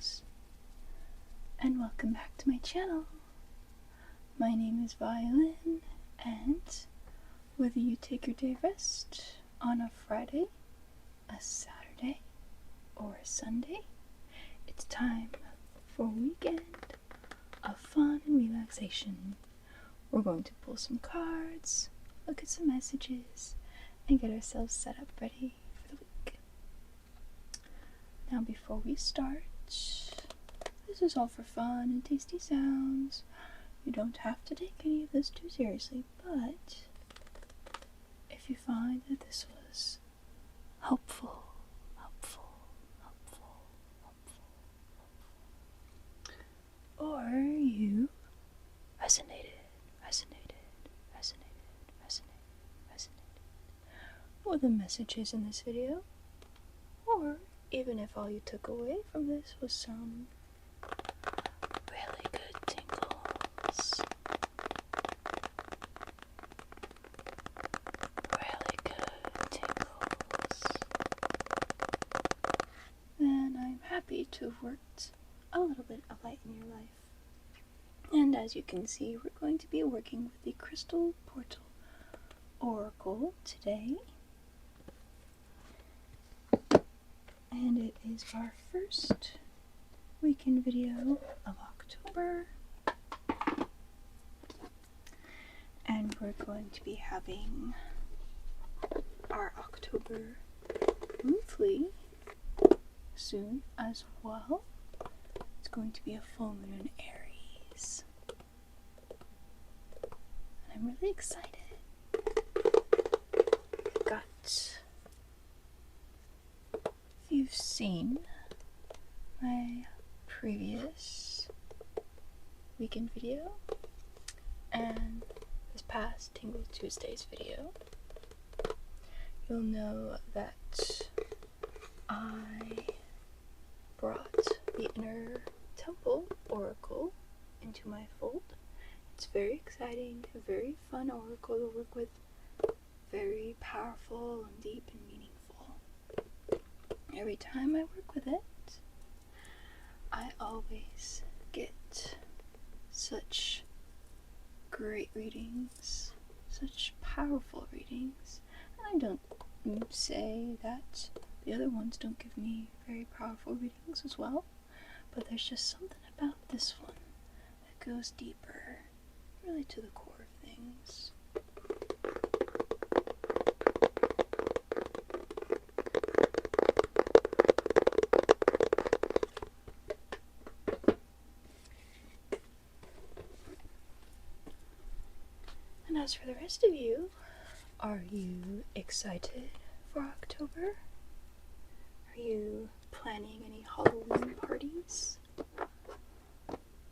Greetings and welcome back to my channel. My name is Violin, and whether you take your day rest on a Friday, a Saturday, or a Sunday, it's time for a weekend of fun and relaxation. We're going to pull some cards, look at some messages, and get ourselves set up ready for the week. Now before we start, this is all for fun and tasty sounds. You don't have to take any of this too seriously, but if you find that this was helpful, or you resonated with the messages in this video, or even if all you took away from this was some really good tingles, then I'm happy to have worked a little bit of light in your life. And as you can see, we're going to be working with the Crystal Portal Oracle today. And it is our first weekend video of October. And we're going to be having our October monthly soon as well. It's going to be a full moon in Aries. And I'm really excited. I've got, if you've seen my previous weekend video and this past Tingle Tuesdays video, you'll know that I brought the Inner Temple Oracle into my fold. It's very exciting, a very fun oracle to work with, very powerful and deep and meaningful. Every time I work with it, I always get such great readings, such powerful readings. And I don't say that the other ones don't give me very powerful readings as well, but there's just something about this one that goes deeper, really to the core of things. And as for the rest of you, are you excited for October? Are you planning any Halloween parties?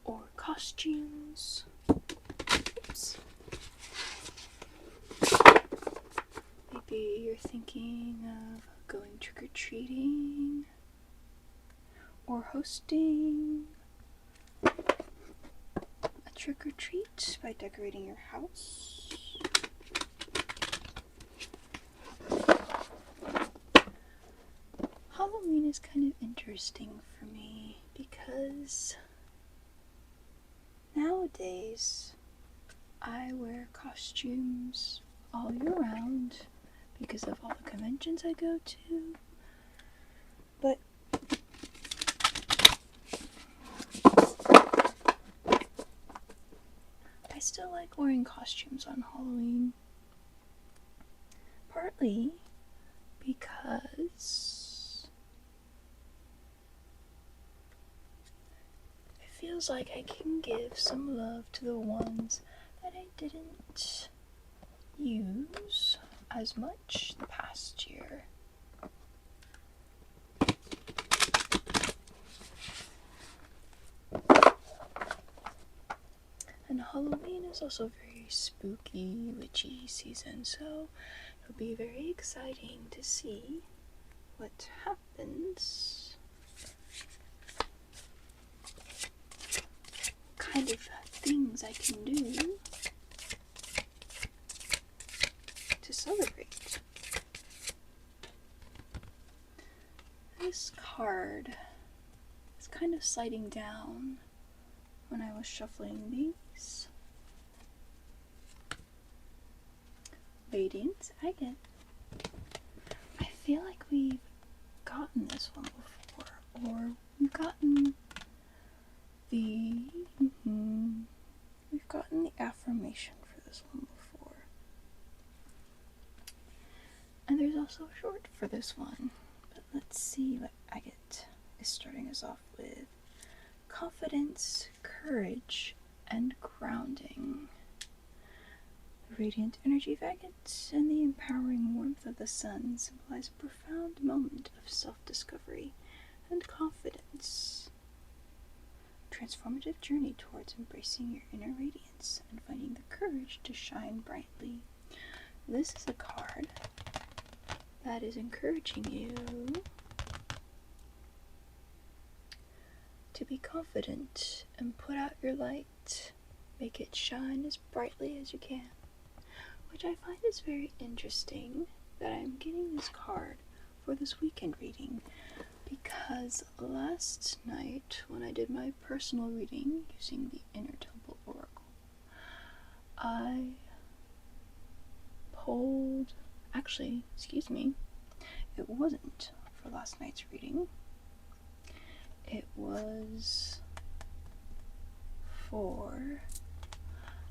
Or costumes? Oops. Maybe you're thinking of going trick-or-treating? Or hosting a trick-or-treat by decorating your house? Halloween is kind of interesting for me because nowadays I wear costumes all year round because of all the conventions I go to, but I still like wearing costumes on Halloween, partly because it feels like I can give some love to the ones that I didn't use as much the past year. And Halloween is also very spooky, witchy season, so it'll be very exciting to see what happens. What kind of things I can do to celebrate. This card is kind kind of sliding down when I was shuffling these. Radiant Agate. I feel like we've gotten this one before, or we've gotten the we've gotten the affirmation for this one before. And there's also a short for this one. But let's see what Agate is starting us off with. Confidence, courage, and grounding. The radiant energy of Agate and the empowering warmth of the sun symbolize a profound moment of self-discovery and confidence. Transformative journey towards embracing your inner radiance and finding the courage to shine brightly. This is a card that is encouraging you to be confident and put out your light. Make it shine as brightly as you can. Which I find is very interesting that I'm getting this card for this weekend reading, because last night when I did my personal reading using the Inner Temple Oracle, I pulled, actually, excuse me, it wasn't for last night's reading. It was for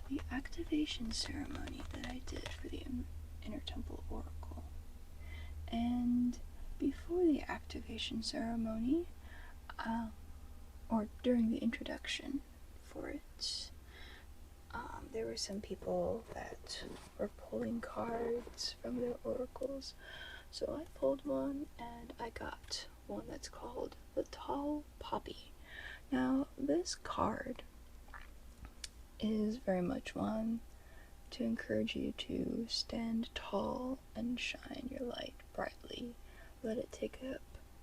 the activation ceremony that I did for the Inner Temple Oracle. And before the activation ceremony, or during the introduction for it, there were some people that were pulling cards from their oracles. So I pulled one, and I got one that's called the Tall Poppy. Now, this card is very much one to encourage you to stand tall and shine your light brightly. Let it take up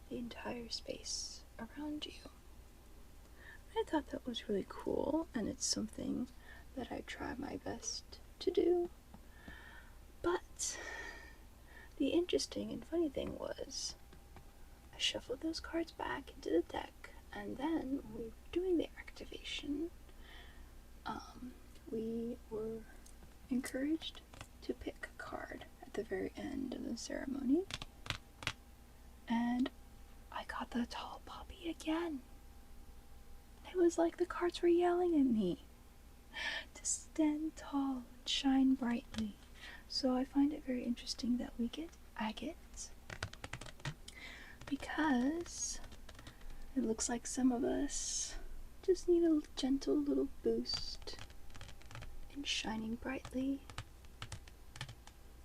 the entire space around you. I thought that was really cool, and it's something that I try my best to do. But the interesting and funny thing was, I shuffled those cards back into the deck, and then when we were doing the activation, we were encouraged to pick a card at the very end of the ceremony, and I got the Tall Poppy again. It was like the cards were yelling at me to stand tall and shine brightly. So I find it very interesting that we get Agate, because it looks like some of us just need a gentle little boost in shining brightly.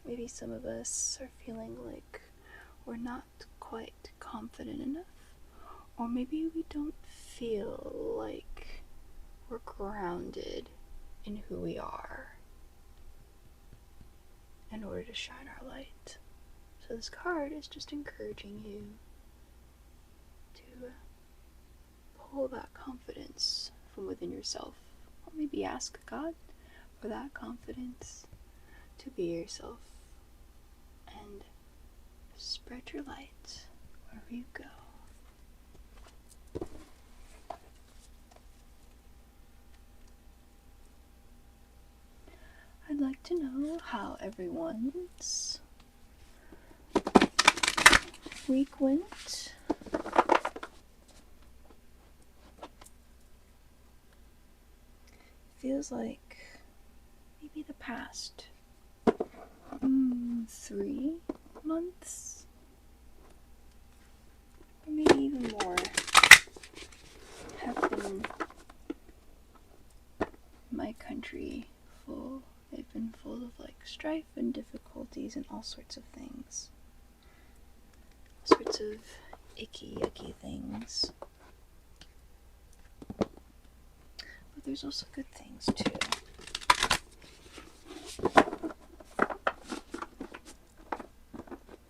Maybe some of us are feeling like we're not quite confident enough, or maybe we don't feel like we're grounded in who we are in order to shine our light. So this card is just encouraging you to pull that confidence from within yourself, or maybe ask God for that confidence to be yourself and spread your light wherever you go. I'd like to know how everyone's week went. Feels like maybe the past 3 months, or maybe even more, have been my country full. They've been full of like strife and difficulties and all sorts of things. All sorts of icky, yucky things. But there's also good things too.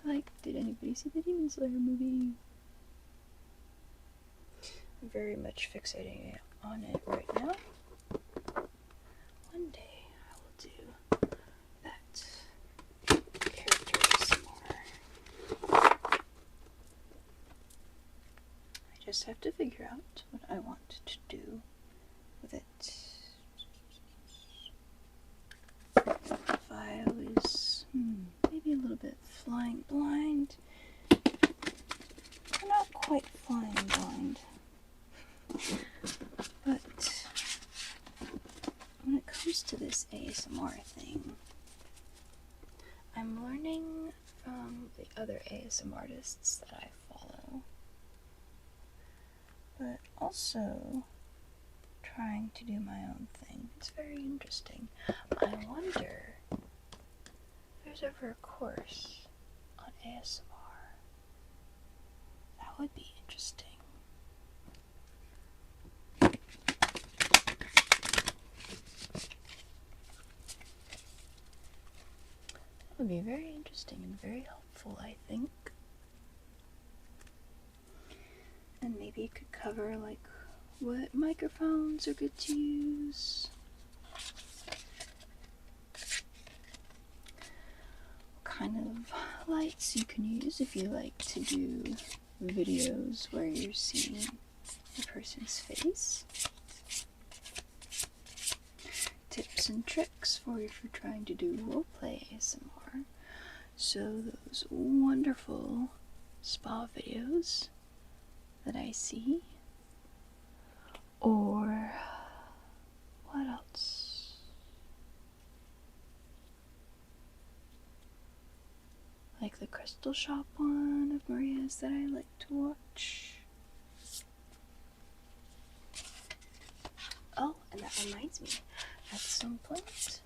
Like, did anybody see the Demon Slayer movie? I'm very much fixating on it right now. One day I will do that character some more. I just have to figure out what I want to do with it. If I was maybe a little bit flying blind, or not quite flying blind, but when it comes to this ASMR thing, I'm learning from the other ASMR artists that I follow, but also trying to do my own thing. It's very interesting. I wonder if there's ever a course on ASMR. That would be interesting. That would be very interesting and very helpful, I think. And maybe it could cover like what microphones are good to use, what kind of lights you can use if you like to do videos where you're seeing a person's face, tips and tricks for if you're trying to do roleplay ASMR. So those wonderful spa videos that I see, or what else? Like the Crystal Shop one of Maria's that I like to watch. Oh, and that reminds me, at some point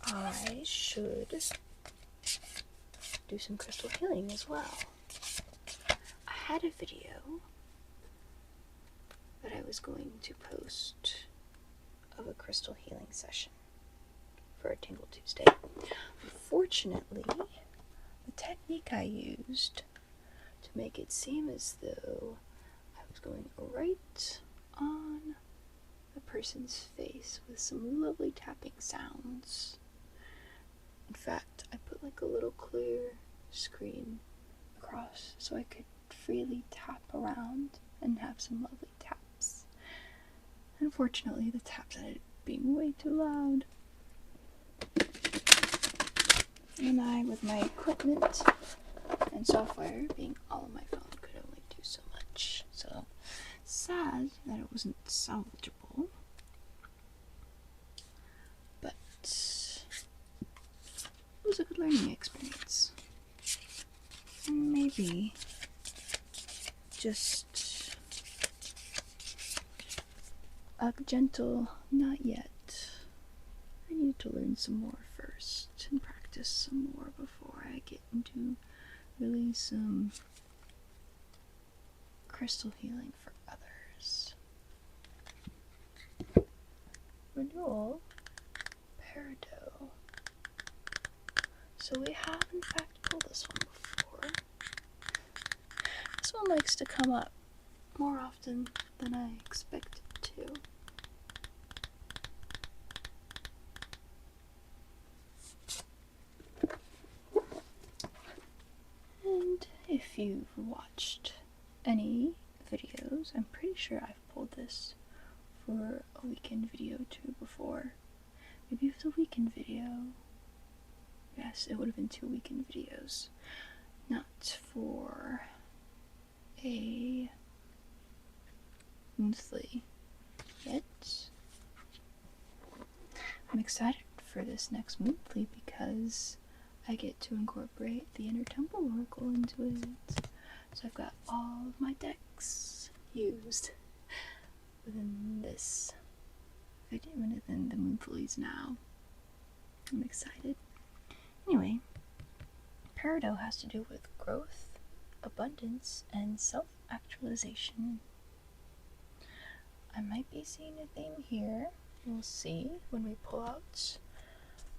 I should do some crystal healing as well. I had a video that I was going to post of a crystal healing session for a Tingle Tuesday. Unfortunately, the technique I used to make it seem as though I was going right on the person's face with some lovely tapping sounds. In fact, I put like a little clear screen across so I could freely tap around and have some lovely taps. Unfortunately, the taps ended up being way too loud, and I, with my equipment and software being all on my phone, could only do so much. So sad that it wasn't salvageable, but it was a good learning experience. And maybe just a gentle not yet. I need to learn some more first and practice some more before I get into really some crystal healing for others. Renewal Peridot. So we have in fact pulled this one before. This one likes to come up more often than I expect it to. And if you've watched any videos, I'm pretty sure I've pulled this for a weekend video too before. Maybe it was a weekend video. Yes, it would have been 2 weekend videos. Not for a monthly yet. I'm excited for this next monthly because I get to incorporate the Inner Temple Oracle into it. So I've got all of my decks used within this video, within the monthlies now. I'm excited. Anyway, Peridot has to do with growth, abundance, and self-actualization. I might be seeing a theme here. We'll see when we pull out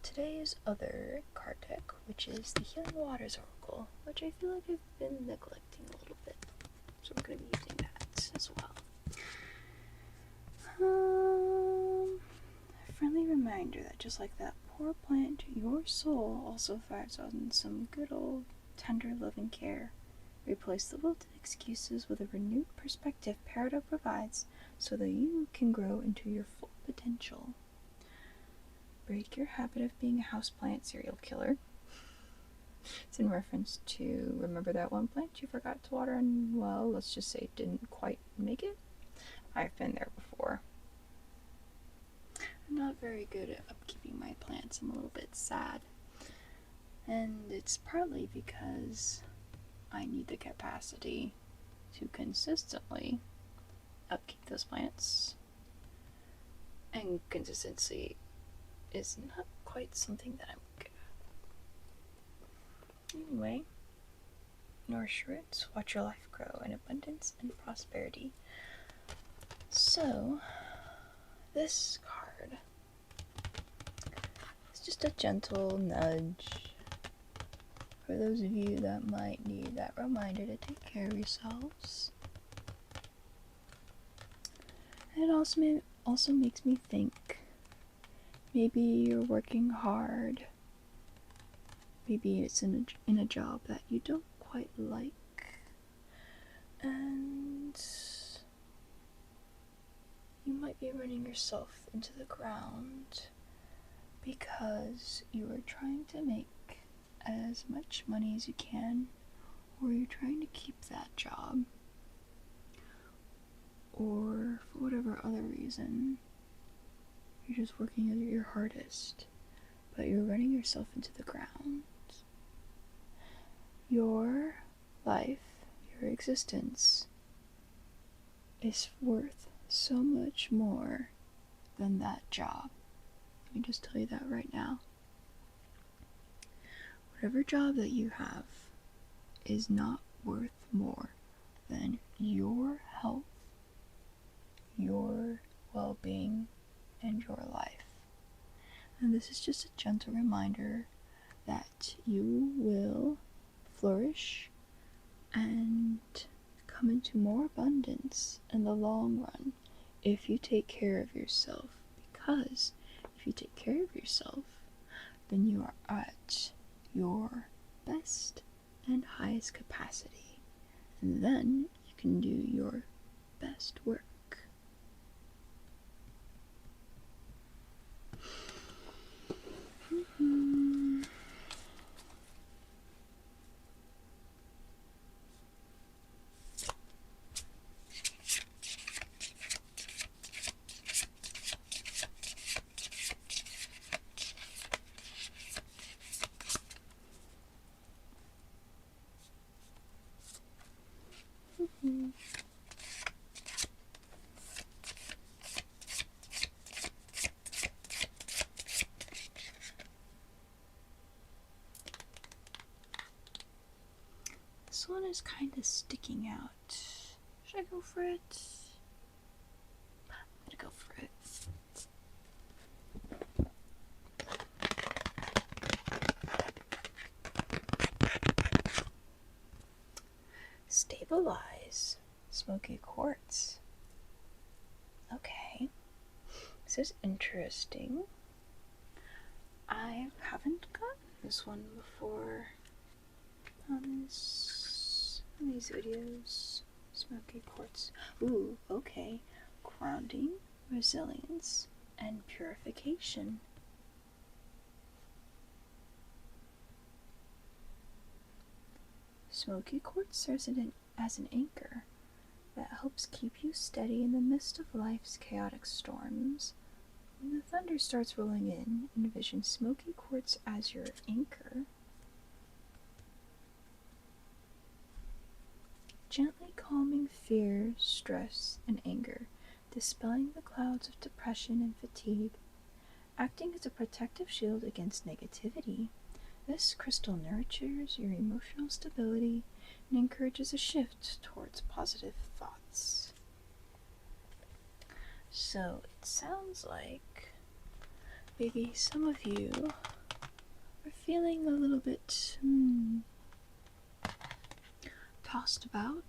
today's other card deck, which is the Healing Waters Oracle, which I feel like I've been neglecting a little bit. So we're going to be using that as well. A friendly reminder that just like that poor plant, your soul also thrives on some good old tender loving care Replace the wilted excuses with a renewed perspective Peridot provides so that you can grow into your full potential. Break your habit of being a houseplant serial killer. It's in reference to, remember that one plant you forgot to water and, well, let's just say it didn't quite make it? I've been there before. I'm not very good at upkeeping my plants. I'm a little bit sad. And it's partly because I need the capacity to consistently upkeep those plants. And consistency is not quite something that I'm good at. Anyway, nourish roots, watch your life grow in abundance and prosperity. So, this card is just a gentle nudge for those of you that might need that reminder to take care of yourselves. And it also makes me think, maybe you're working hard. Maybe it's in a job that you don't quite like. And you might be running yourself into the ground because you are trying to make as much money as you can, or you're trying to keep that job, or for whatever other reason, you're just working at your hardest, but you're running yourself into the ground. Your life, your existence, is worth so much more than that job. Let me just tell you that right now. Whatever job that you have is not worth more than your health, your well-being, and your life. And this is just a gentle reminder that you will flourish and come into more abundance in the long run if you take care of yourself. Because if you take care of yourself, then you are at your best and highest capacity, and then you can do your best work. This one is kind of sticking out. Should I go for it? I'm gonna go for it. Stabilize. Smoky quartz. Okay. This is interesting. I haven't gotten this one before on these videos. Smoky quartz. Ooh, okay. Grounding, resilience, and purification. Smoky quartz serves as an anchor that helps keep you steady in the midst of life's chaotic storms. When the thunder starts rolling in, envision smoky quartz as your anchor. Gently calming fear, stress, and anger, dispelling the clouds of depression and fatigue, acting as a protective shield against negativity. This crystal nurtures your emotional stability and encourages a shift towards positive thoughts. So it sounds like maybe some of you are feeling a little bit tossed about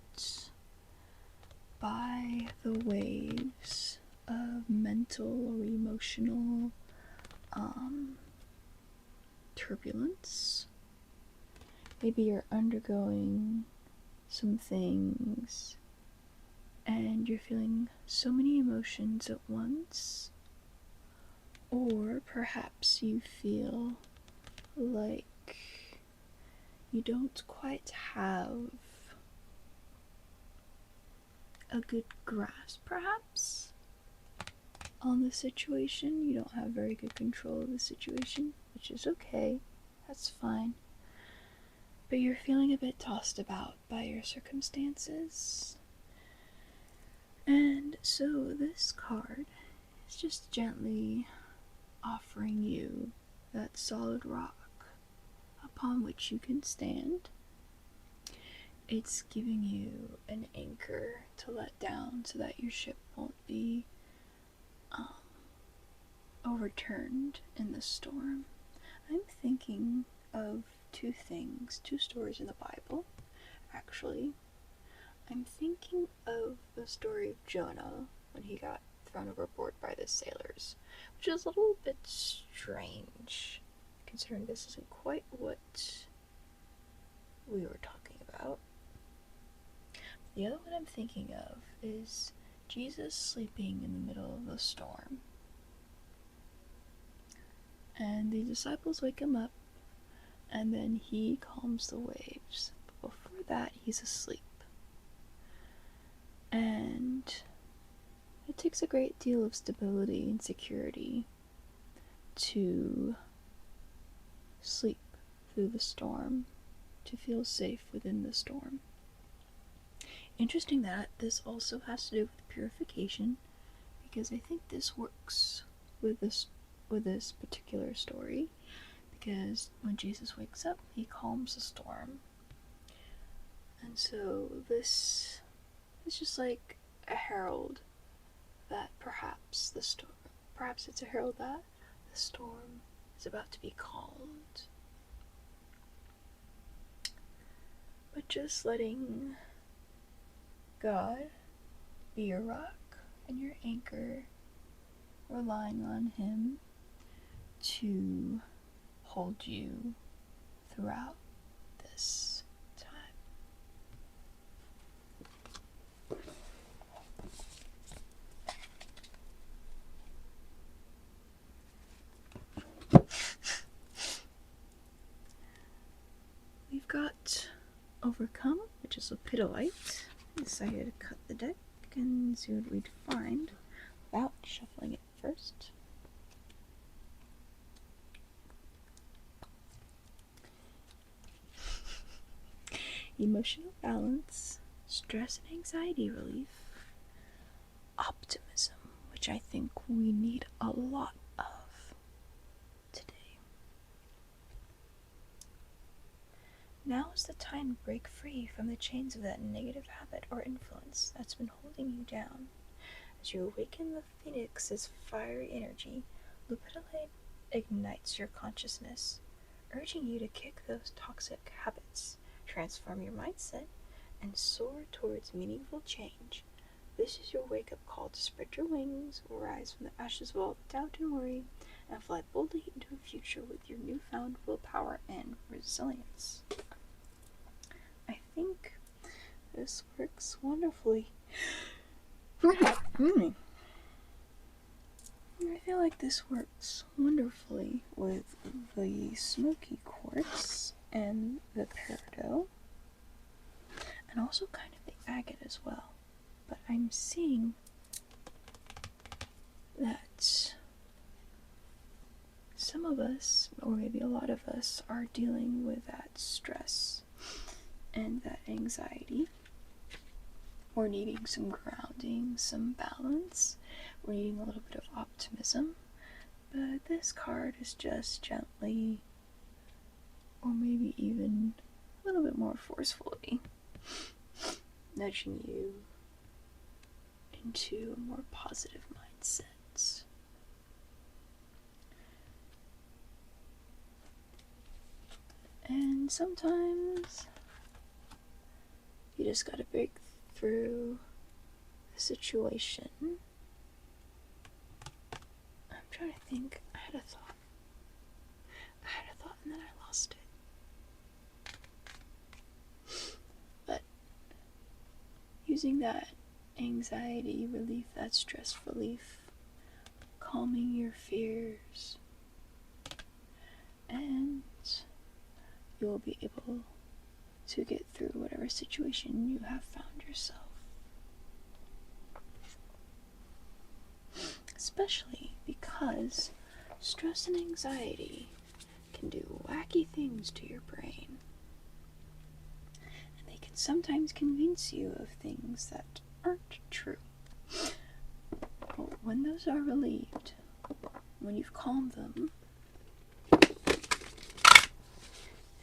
by the waves of mental or emotional turbulence. Maybe you're undergoing some things and you're feeling so many emotions at once, or perhaps you feel like you don't quite have a good grasp, perhaps, on the situation. You don't have very good control of the situation, which is okay. That's fine. But you're feeling a bit tossed about by your circumstances. And so this card is just gently offering you that solid rock upon which you can stand. It's giving you an anchor to let down so that your ship won't be overturned in the storm. I'm thinking of two stories in the Bible, actually. I'm thinking of the story of Jonah when he got thrown overboard by the sailors, which is a little bit strange, considering this isn't quite what we were talking about. The other one I'm thinking of is Jesus sleeping in the middle of the storm. And the disciples wake him up, and then he calms the waves. But before that, he's asleep. And it takes a great deal of stability and security to sleep through the storm, to feel safe within the storm. Interesting that this also has to do with purification, because I think this works with this particular story, because when Jesus wakes up, he calms the storm. And so this is just like a herald that perhaps it's a herald that the storm is about to be calmed. But just letting God be your rock and your anchor, relying on him to hold you throughout this time. We've got Overcome, which is a Pidolite. I decided to cut the deck and see what we'd find without shuffling it first. Emotional balance, stress and anxiety relief, optimism, which I think we need a lot of today. Now is the time to break free from the chains of that negative habit or influence that's been holding you down. As you awaken the phoenix's fiery energy, Lupitolite ignites your consciousness, urging you to kick those toxic habits, transform your mindset, and soar towards meaningful change. This is your wake-up call to spread your wings, rise from the ashes of all doubt and worry, and fly boldly into a future with your newfound willpower and resilience. I think this works wonderfully. I feel like this works wonderfully with the smoky quartz and the peridot, and also kind of the agate as well. But I'm seeing that some of us, or maybe a lot of us, are dealing with that stress and that anxiety. We're needing some grounding, some balance. We're needing a little bit of optimism. But this card is just gently, or maybe even a little bit more forcefully, nudging you into a more positive mindset. And sometimes you just gotta break through the situation. I'm trying to think. I had a thought and then I lost it. But using that anxiety relief, that stress relief, calming your fears, and you'll be able to get through whatever situation you have found yourself. Especially because stress and anxiety can do wacky things to your brain. And they can sometimes convince you of things that aren't true. But when those are relieved, when you've calmed them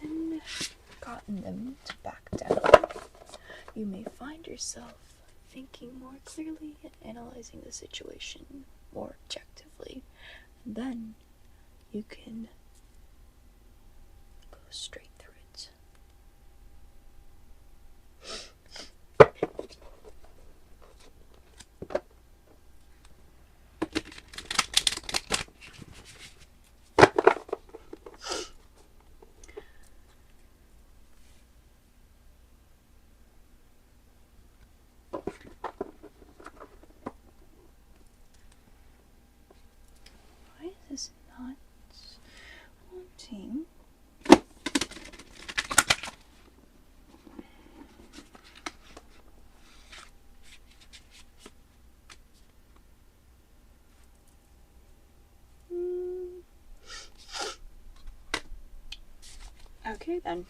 and gotten them to back down, you may find yourself thinking more clearly and analyzing the situation more objectively. And then you can go straight through it. Why is this not wanting? Okay then.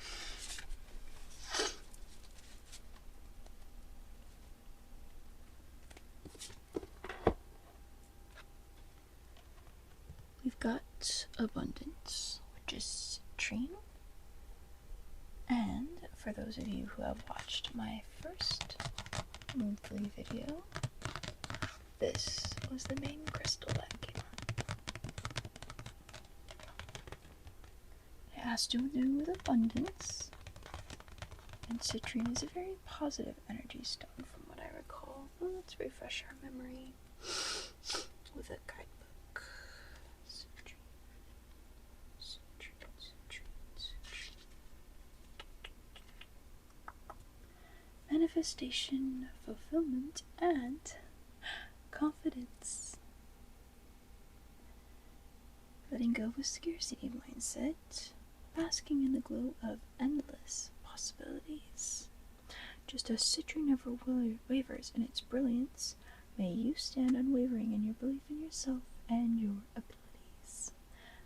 We've got abundance, which is citrine. And for those of you who have watched my first monthly video, this was the main crystal that came out. It has to do with abundance, and citrine is a very positive energy stone from what I recall. Well, let's refresh our memory with a guidebook. Manifestation, fulfillment, and confidence. Letting go of a scarcity mindset, basking in the glow of endless possibilities. Just as citrine never wavers in its brilliance, may you stand unwavering in your belief in yourself and your abilities.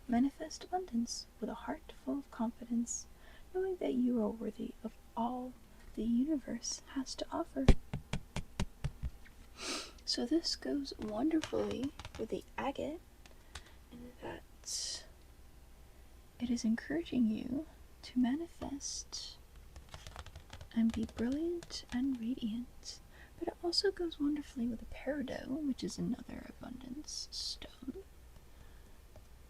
Manifest abundance with a heart full of confidence, knowing that you are worthy of all the universe has to offer. So this goes wonderfully with the agate in that it is encouraging you to manifest and be brilliant and radiant. But it also goes wonderfully with the peridot, which is another abundance stone.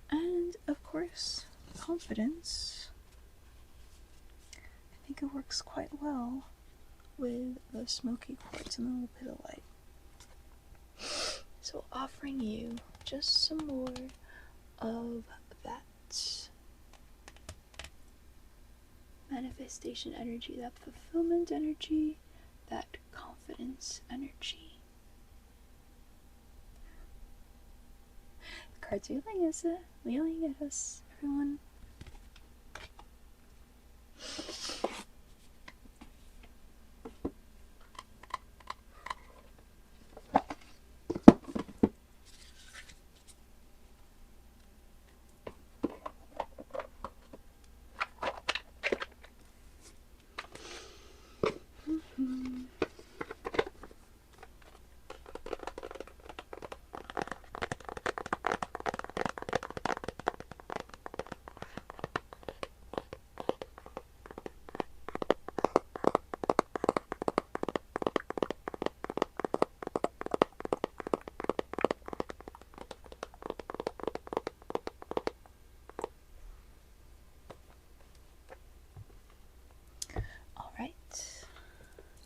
And of course, confidence. I think it works quite well with the smoky quartz and the lepidolite. So offering you just some more of that manifestation energy, that fulfillment energy, that confidence energy. The cards are yelling at us, everyone.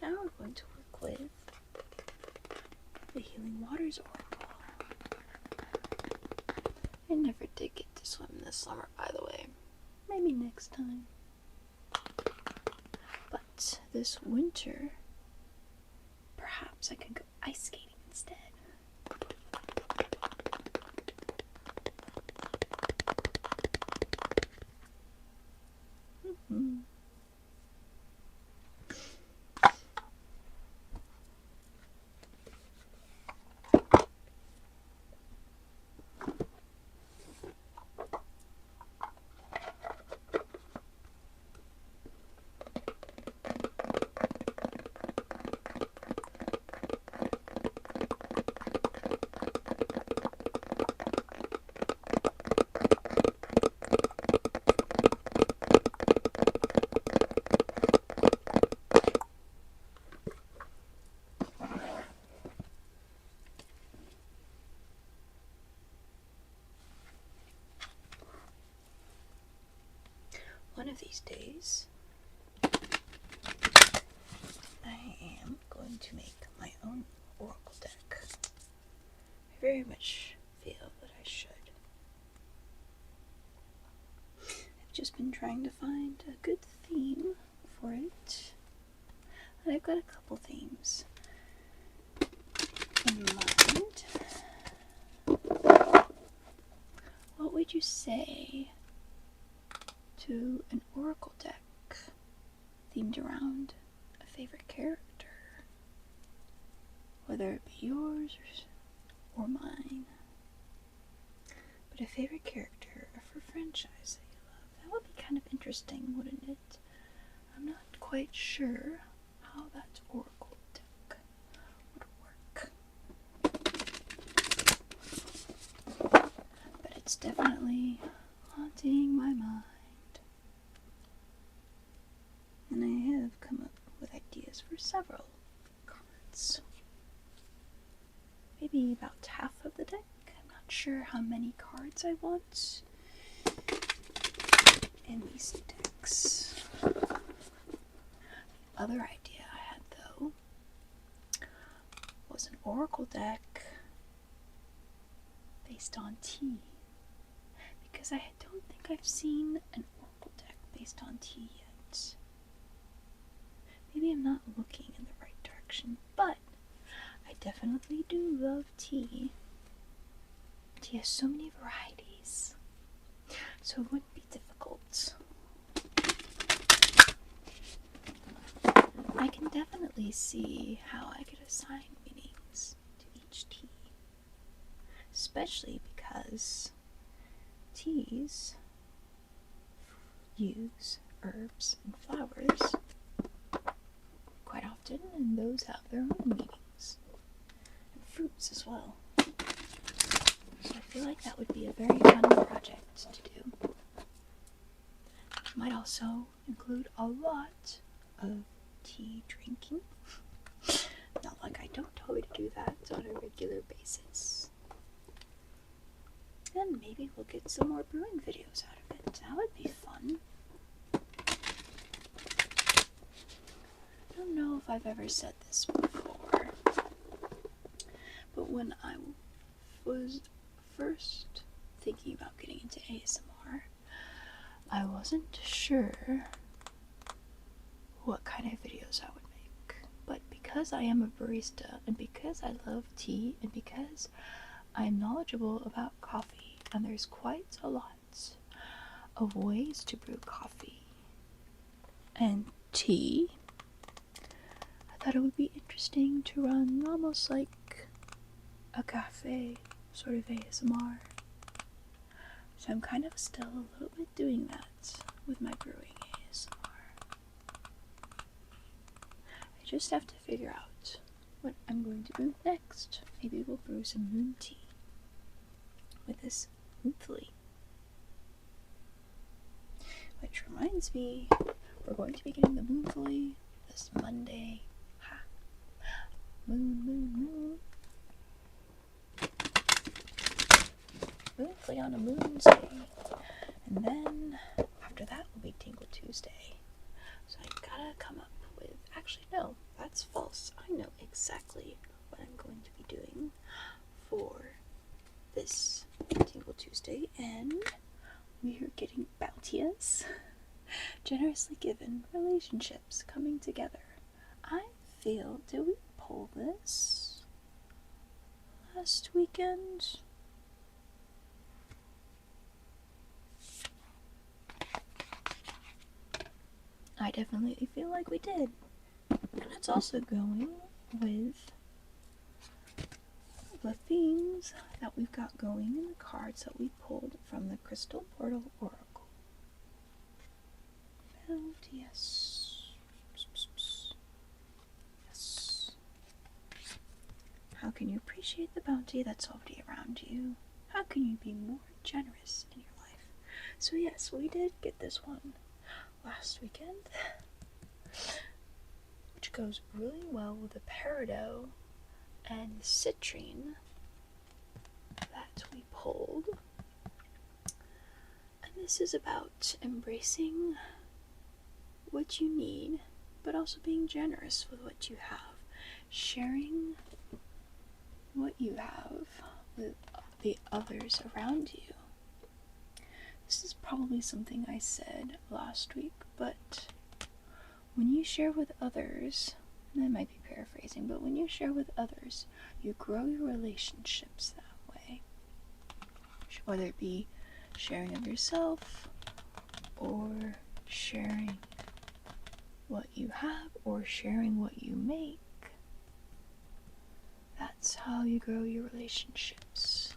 Now we're going to work with the Healing Waters Oracle. I never did get to swim this summer, by the way. Maybe next time. But this winter, perhaps I could go ice skating instead. One of these days, I am going to make my own oracle deck. I very much feel that I should. I've just been trying to find a good theme for it, and I've got a couple themes in mind. What would you say to an oracle deck themed around a favorite character, whether it be yours or mine, but a favorite character of a franchise that you love? That would be kind of interesting, wouldn't it? I'm not quite sure how that oracle deck would work, but it's definitely haunting my mind. And I have come up with ideas for several cards. Maybe about half of the deck. I'm not sure how many cards I want in these decks. The other idea I had, though, was an oracle deck based on tea. Because I don't think I've seen an oracle deck based on tea yet. Maybe I'm not looking in the right direction, but I definitely do love tea. Tea has so many varieties, so it wouldn't be difficult. I can definitely see how I could assign meanings to each tea, especially because teas use herbs and flowers quite often, and those have their own meanings, and fruits as well. So I feel like that would be a very fun project to do. It might also include a lot of tea drinking. Not like I don't already do that on a regular basis. And maybe we'll get some more brewing videos out of it. That would be fun. I don't know if I've ever said this before, but when I was first thinking about getting into ASMR, I wasn't sure what kind of videos I would make. But because I am a barista, and because I love tea, and because I'm knowledgeable about coffee, and there's quite a lot of ways to brew coffee and tea, I thought it would be interesting to run almost like a cafe sort of ASMR. So I'm kind of still a little bit doing that with my brewing ASMR. I just have to figure out what I'm going to brew next. Maybe we'll brew some moon tea with this moonfully. Which reminds me, we're going to be getting the moonfully this Monday. Ha! Moon. Moonfully on a moon's day. And then after that will be Tingle Tuesday. So I gotta come up with, actually no, that's false. I know exactly what I'm going to be doing for this Tingle Tuesday, and we are getting bounteous, generously given relationships coming together. I feel, do we pull this last weekend? I definitely feel like we did. And it's also going with the themes that we've got going in the cards that we pulled from the Crystal Portal Oracle. And yes. Yes. How can you appreciate the bounty that's already around you? How can you be more generous in your life? So yes, we did get this one last weekend, which goes really well with the peridot and citrine that we pulled. And this is about embracing what you need, but also being generous with what you have, sharing what you have with the others around you. This is probably something I said last week, but when you share with others, and I might be paraphrasing, but when you share with others, you grow your relationships that way. Whether it be sharing of yourself, or sharing what you have, or sharing what you make. That's how you grow your relationships.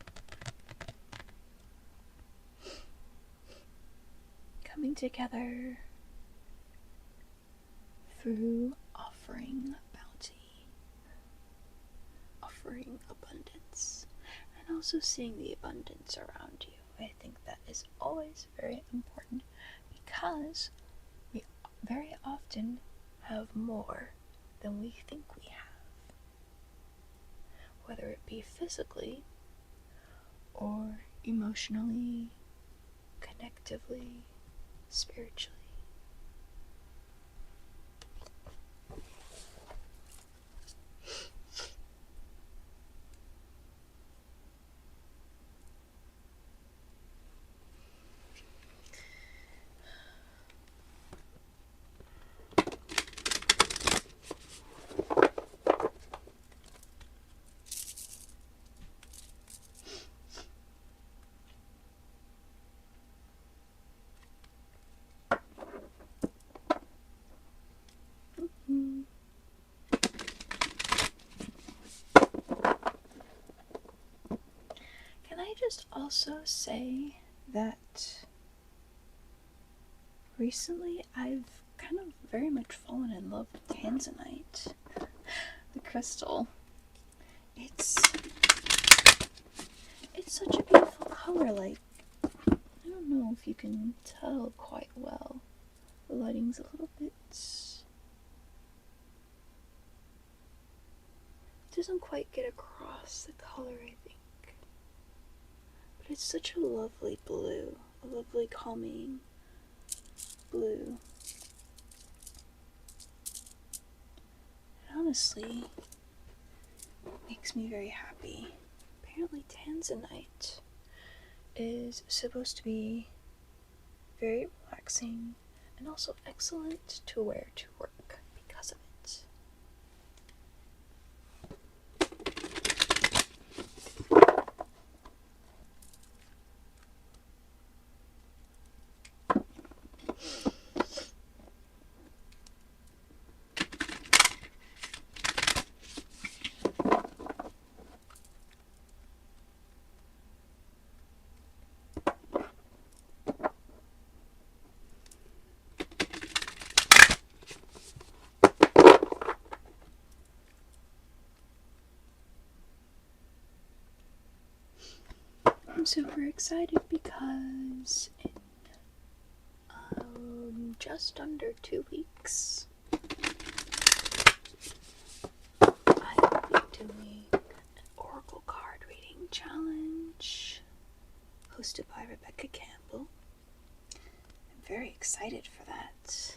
Coming together through offering bounty, offering abundance, and also seeing the abundance around you. I think that is always very important because we very often have more than we think we have. Whether it be physically or emotionally, connectively, spiritually. Can I just also say that recently I've kind of very much fallen in love with tanzanite, the crystal. It's such a beautiful color. Like, I don't know if you can tell quite well. The lighting's a little bit, doesn't quite get across the color, I think. But it's such a lovely blue, a lovely calming blue. It honestly makes me very happy. Apparently tanzanite is supposed to be very relaxing and also excellent to wear to work because of it. I'm super excited because in just under 2 weeks I will be doing an Oracle card reading challenge hosted by Rebecca Campbell. I'm very excited for that.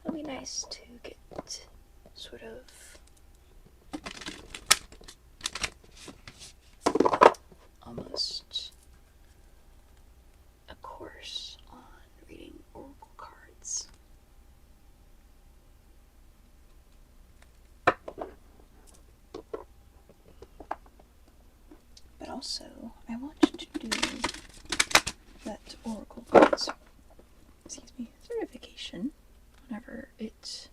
It'll be nice to get sort of almost a course on reading Oracle cards. also, I wanted to do that Oracle cards, certification, whenever it's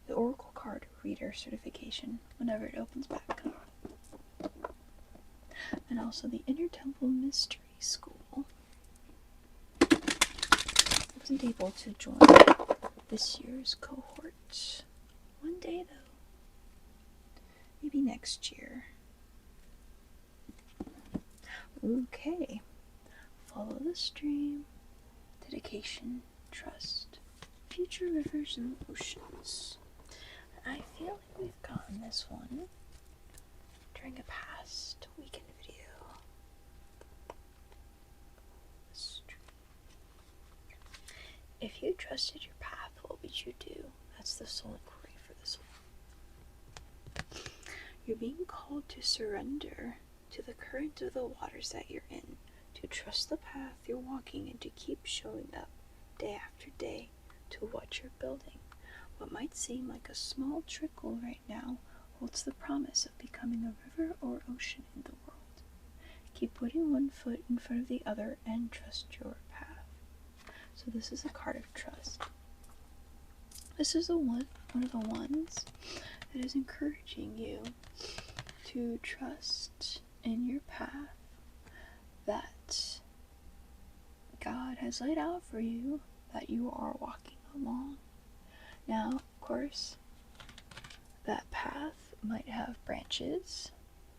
the Oracle card reader certification, whenever it opens back up. And also the Inner Temple Mystery School. I wasn't able to join this year's cohort. One day though. Maybe next year. Okay. Follow the stream. Dedication. Trust. Future rivers and oceans. I feel like we've gotten this one during a past weekend video. If you trusted your path, what would you do? That's the soul inquiry for this one. You're being called to surrender to the current of the waters that you're in, to trust the path you're walking and to keep showing up day after day to what you're building. What might seem like a small trickle right now holds the promise of becoming a river or ocean in the world. Keep putting one foot in front of the other and trust your path. So this is a card of trust. This is one of the ones that is encouraging you to trust in your path that God has laid out for you, that you are walking along. Now, of course, that path might have branches,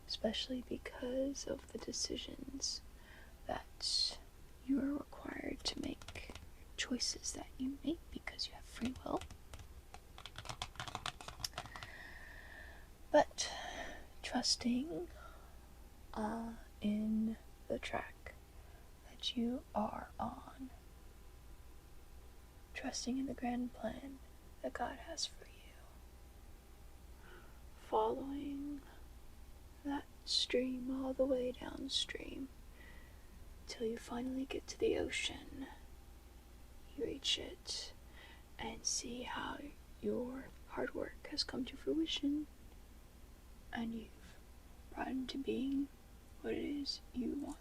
especially because of the decisions that you are required to make, choices that you make because you have free will. But trusting in the track that you are on, trusting in the grand plan that God has for you, following that stream all the way downstream till you finally get to the ocean. You reach it and see how your hard work has come to fruition and you've brought into being what it is you want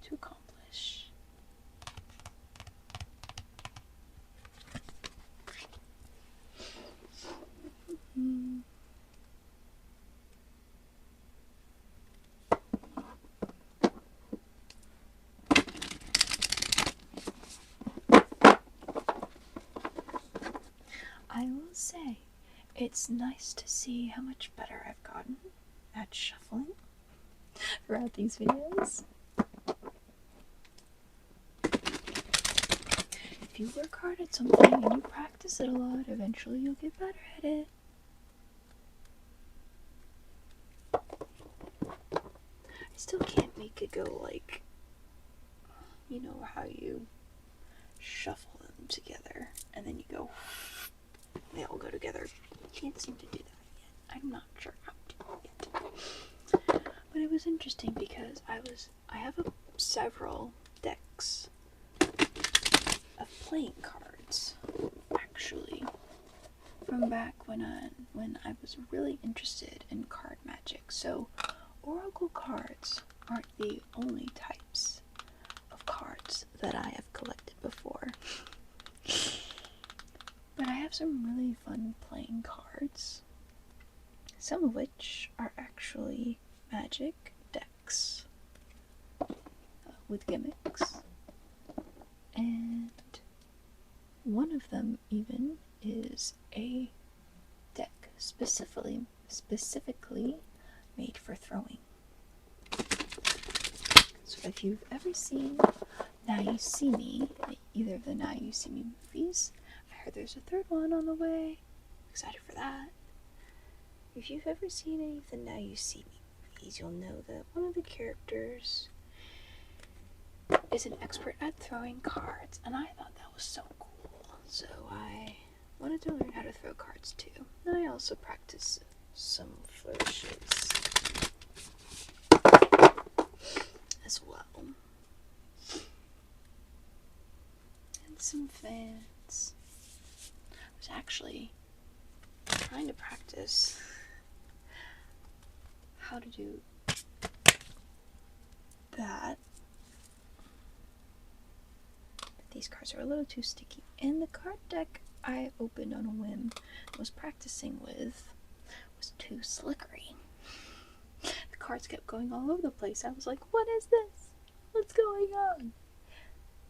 to accomplish. I will say, it's nice to see how much better I've gotten at shuffling throughout these videos. If you work hard at something and you practice it a lot, eventually you'll get better at it. I still can't make it go like, you know how you shuffle them together and then you go, they all go together. Can't seem to do that yet. I'm not sure how to do it yet. But it was interesting because I have several decks of playing cards, actually, from back when I was really interested in card magic. So Oracle cards aren't the only types of cards that I have collected before. But I have some really fun playing cards, some of which are actually magic decks with gimmicks, and one of them even is a deck specifically made for throwing. So if you've ever seen Now You See Me, either of the Now You See Me movies, I heard there's a third one on the way. Excited for that. If you've ever seen any of the Now You See Me movies, you'll know that one of the characters is an expert at throwing cards, and I thought that was so cool. So I wanted to learn how to throw cards too. And I also practice some flourishes as well. And some fans. I was actually trying to practice how to do that these cards are a little too sticky. And the card deck I opened on a whim and was practicing with was too slickery. The cards kept going all over the place. I was like, what is this? What's going on?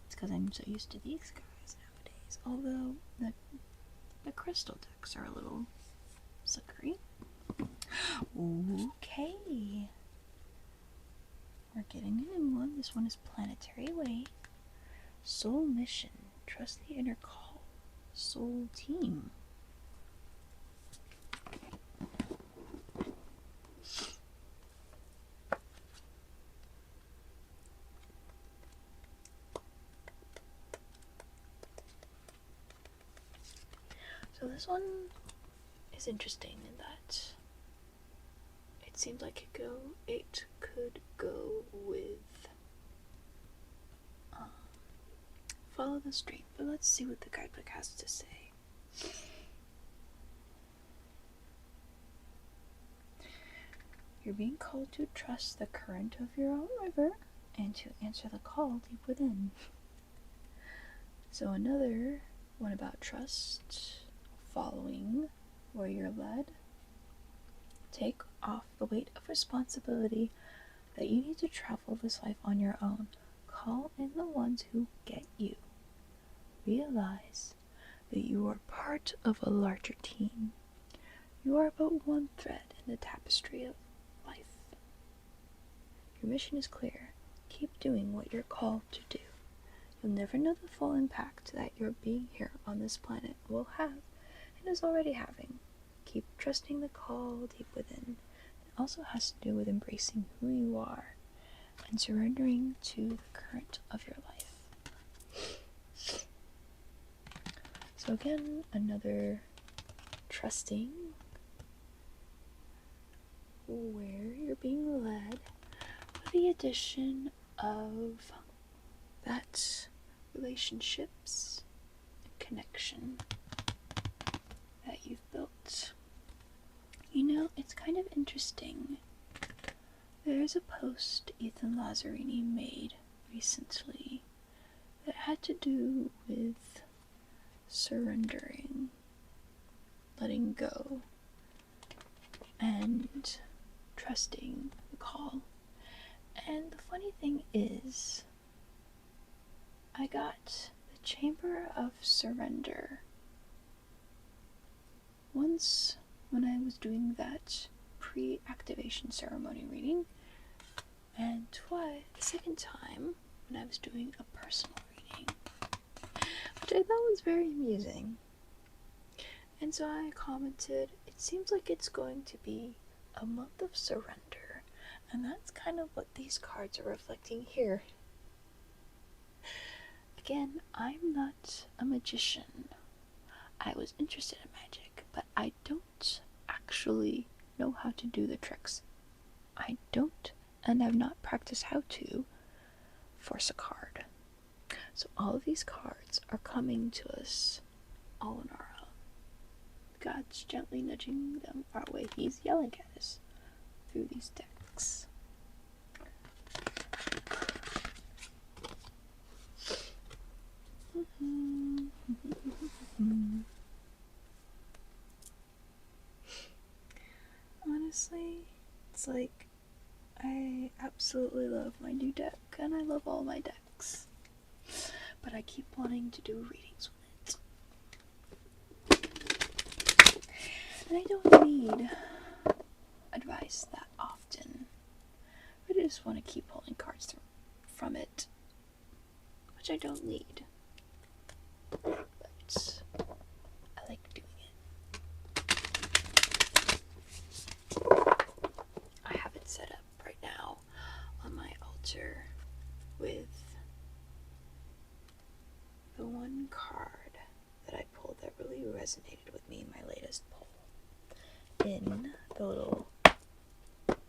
It's because I'm so used to these guys nowadays. Although the crystal decks are a little slickery. Okay. We're getting a new one. This one is Planetary Way. Soul Mission. Trust the inner call. Soul Team. So this one is interesting in that it seems like it could go with follow the stream, but let's see what the guidebook has to say. You're being called to trust the current of your own river and to answer the call deep within. So another one about trust, following where you're led. Take off the weight of responsibility that you need to travel this life on your own. Call in the ones who get you. Realize that you are part of a larger team. You are but one thread in the tapestry of life. Your mission is clear. Keep doing what you're called to do. You'll never know the full impact that your being here on this planet will have and is already having. Keep trusting the call deep within. It also has to do with embracing who you are and surrendering to the current of your life. So again, another trusting where you're being led, with the addition of that relationships and connection that you've built. You know, it's kind of interesting. There's a post Ethan Lazzarini made recently that had to do with surrendering, letting go, and trusting the call. And the funny thing is, I got the Chamber of Surrender once when I was doing that pre-activation ceremony reading, and twice, the second time, when I was doing a personal reading, which I thought was very amusing. And so I commented, it seems like it's going to be a month of surrender, and that's kind of what these cards are reflecting here. Again, I'm not a magician. I was interested in magic, but I don't actually know how to do the tricks. I don't, and have not practiced how to, force a card. So all of these cards are coming to us all on our own. God's gently nudging them our way. He's yelling at us through these decks. Honestly, it's like I absolutely love my new deck, and I love all my decks, but I keep wanting to do readings with it. And I don't need advice that often. I just want to keep pulling cards from it, which I don't need. But I like doing it. I have it set up right now on my altar with the one card that I pulled that really resonated with me in my latest pull in the little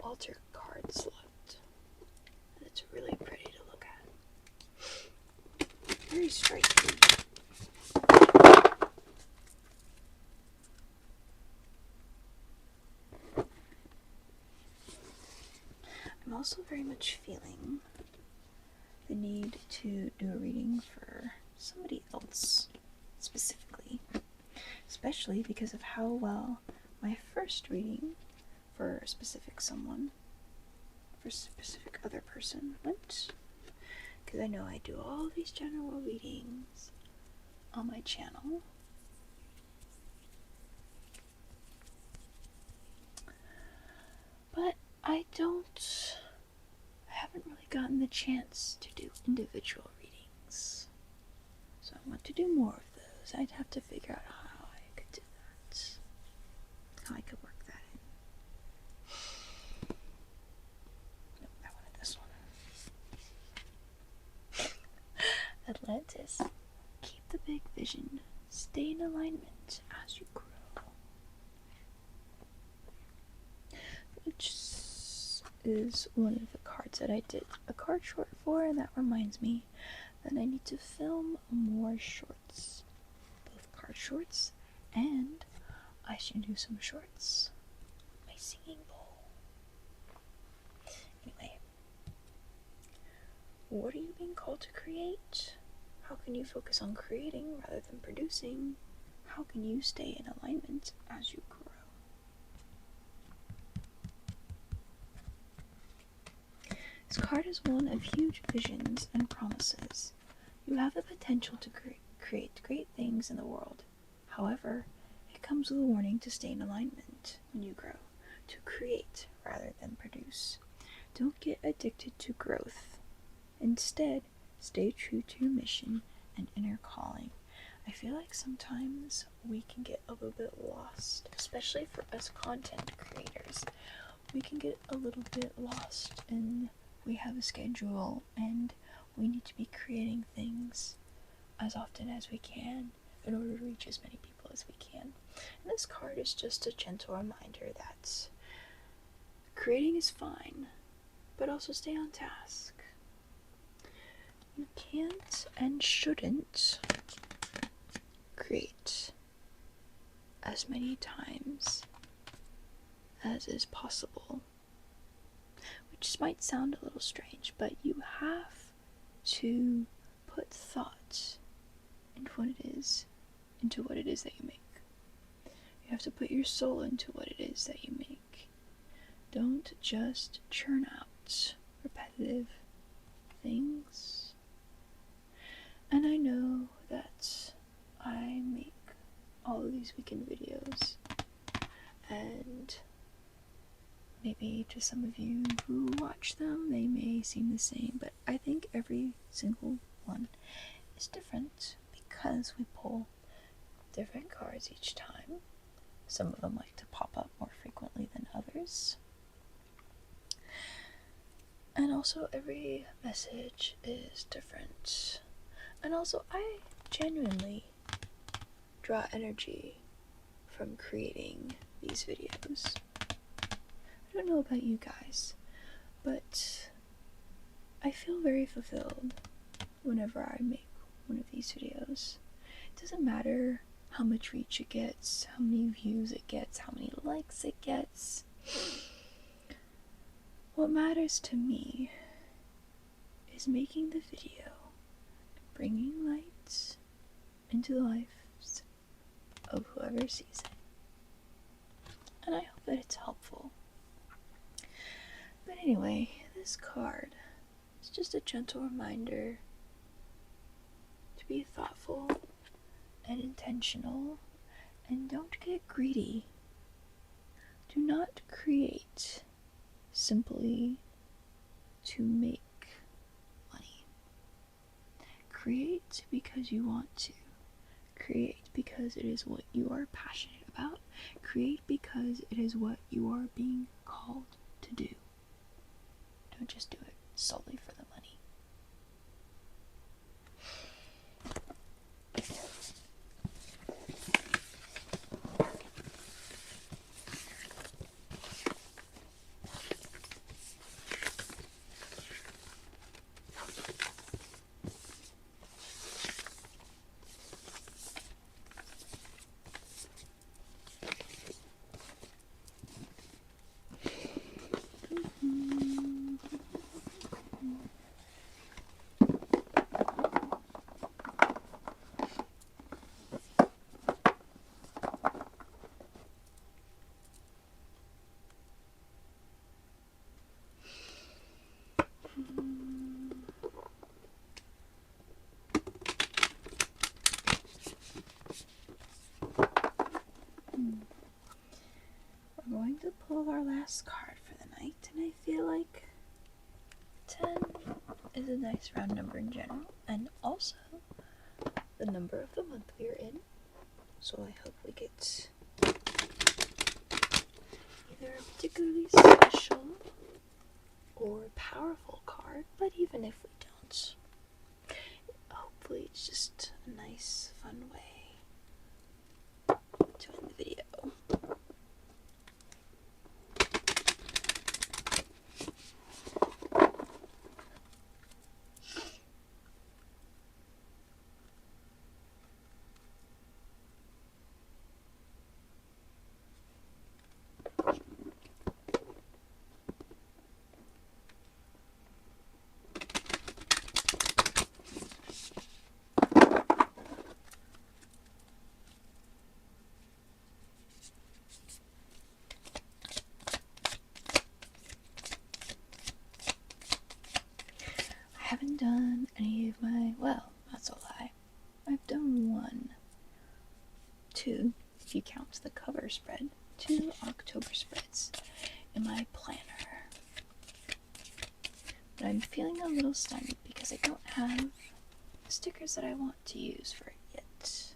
altar card slot. And it's really pretty to look at. Very striking. I'm also very much feeling need to do a reading for somebody else specifically, especially because of how well my first reading for a specific someone, for a specific other person went. Because I know I do all these general readings on my channel. But I haven't really gotten the chance to do individual readings. So I want to do more of those. I'd have to figure out how I could do that. How I could work that in. Nope, I wanted this one. Atlantis. Keep the big vision. Stay in alignment as you grow. Which is one of the cards that I did a card short for, and that reminds me that I need to film more shorts. Both card shorts, and I should do some shorts. My singing bowl. Anyway, what are you being called to create? How can you focus on creating rather than producing? How can you stay in alignment as you grow? This card is one of huge visions and promises. You have the potential to create great things in the world. However, it comes with a warning to stay in alignment when you grow, to create rather than produce. Don't get addicted to growth. Instead, stay true to your mission and inner calling. I feel like sometimes we can get a little bit lost, especially for us content creators. We can get a little bit lost in we have a schedule and we need to be creating things as often as we can in order to reach as many people as we can. And this card is just a gentle reminder that creating is fine, but also stay on task. You can't and shouldn't create as many times as is possible. Which might sound a little strange, but you have to put thought into what it is that you make. You have to put your soul into what it is that you make. Don't just churn out repetitive things. And I know that I make all of these weekend videos, and maybe to some of you who watch them, they may seem the same, but I think every single one is different because we pull different cards each time. Some of them like to pop up more frequently than others. And also every message is different. And also I genuinely draw energy from creating these videos. I don't know about you guys, but I feel very fulfilled whenever I make one of these videos. It doesn't matter how much reach it gets, how many views it gets, how many likes it gets. What matters to me is making the video, bringing light into the lives of whoever sees it. And I hope that it's helpful. But anyway, this card is just a gentle reminder to be thoughtful and intentional, and don't get greedy. Do not create simply to make money. Create because you want to. Create because it is what you are passionate about. Create because it is what you are being called to do. Don't just do it solely for the money. to pull our last card for the night, and I feel like 10 is a nice round number in general, and also the number of the month we are in. So I hope we get either a particularly special or powerful card, but even if we don't, hopefully it's just a nice, fun way to end the video. I haven't done any of my, well, that's a lie. I've done 2, if you count the cover spread, 2 October spreads in my planner. But I'm feeling a little stunned because I don't have the stickers that I want to use for it yet.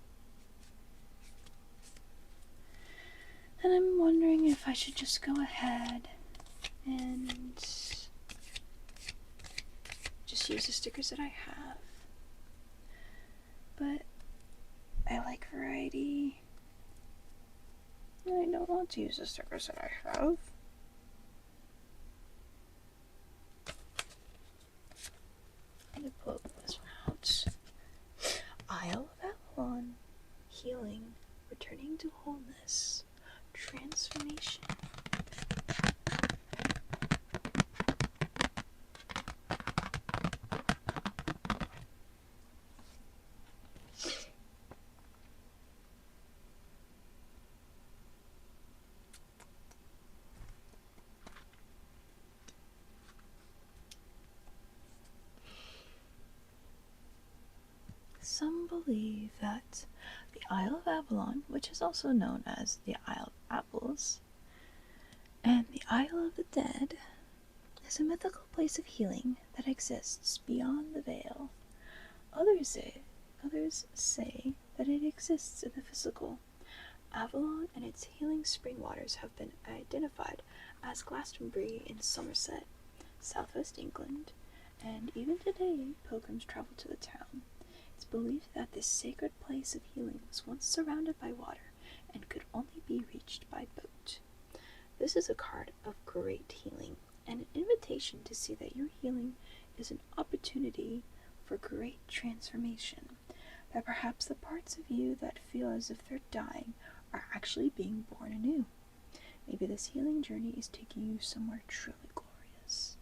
And I'm wondering if I should just go ahead and just use the stickers that I have. But I like variety. I don't want to use the stickers that I have. I'm going to pull this one out. Isle of Avalon. Healing. Returning to wholeness. Transformation. Some believe that the Isle of Avalon, which is also known as the Isle of Apples, and the Isle of the Dead, is a mythical place of healing that exists beyond the veil. Others say that it exists in the physical. Avalon and its healing spring waters have been identified as Glastonbury in Somerset, southwest England, and even today pilgrims travel to the town. It's believed that this sacred place of healing was once surrounded by water and could only be reached by boat. This is a card of great healing and an invitation to see that your healing is an opportunity for great transformation, that perhaps the parts of you that feel as if they're dying are actually being born anew. Maybe this healing journey is taking you somewhere truly glorious,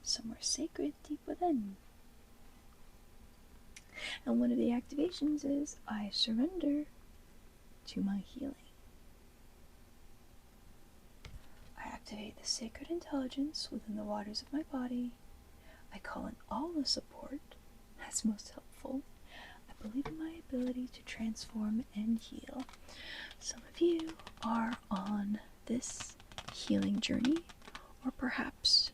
somewhere sacred deep within. And one of the activations is, I surrender to my healing. I activate the sacred intelligence within the waters of my body. I call in all the support that's most helpful. I believe in my ability to transform and heal. Some of you are on this healing journey, or perhaps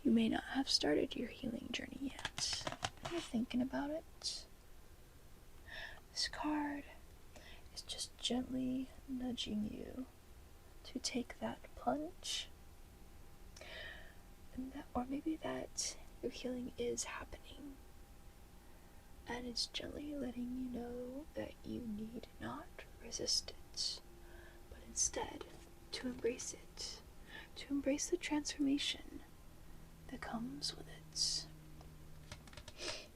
you may not have started your healing journey yet. You're thinking about it. This card is just gently nudging you to take that plunge, and that, or maybe that your healing is happening, and it's gently letting you know that you need not resist it, but instead to embrace it, to embrace the transformation that comes with it,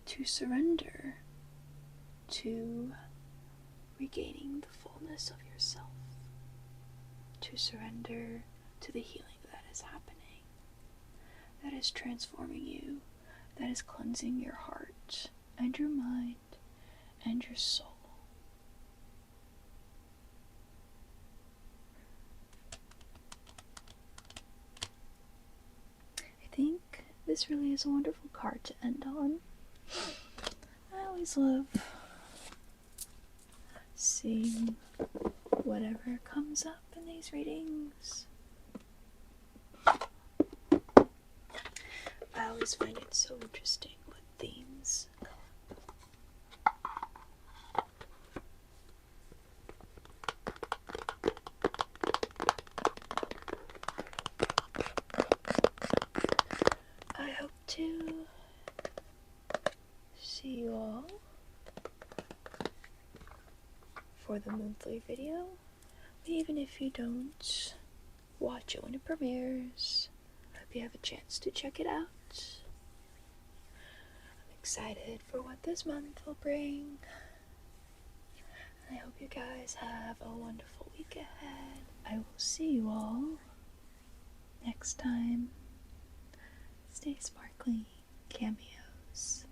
to surrender to regaining the fullness of yourself, to surrender to the healing that is happening, that is transforming you, that is cleansing your heart and your mind and your soul. I think this really is a wonderful card to end on. I always love seeing whatever comes up in these readings. always find it so interesting with themes. I hope to see you all for the monthly video. Even if you don't watch it when it premieres, I hope you have a chance to check it out. I'm excited for what this month will bring. I hope you guys have a wonderful week ahead. I will see you all next time. Stay sparkly, cameos.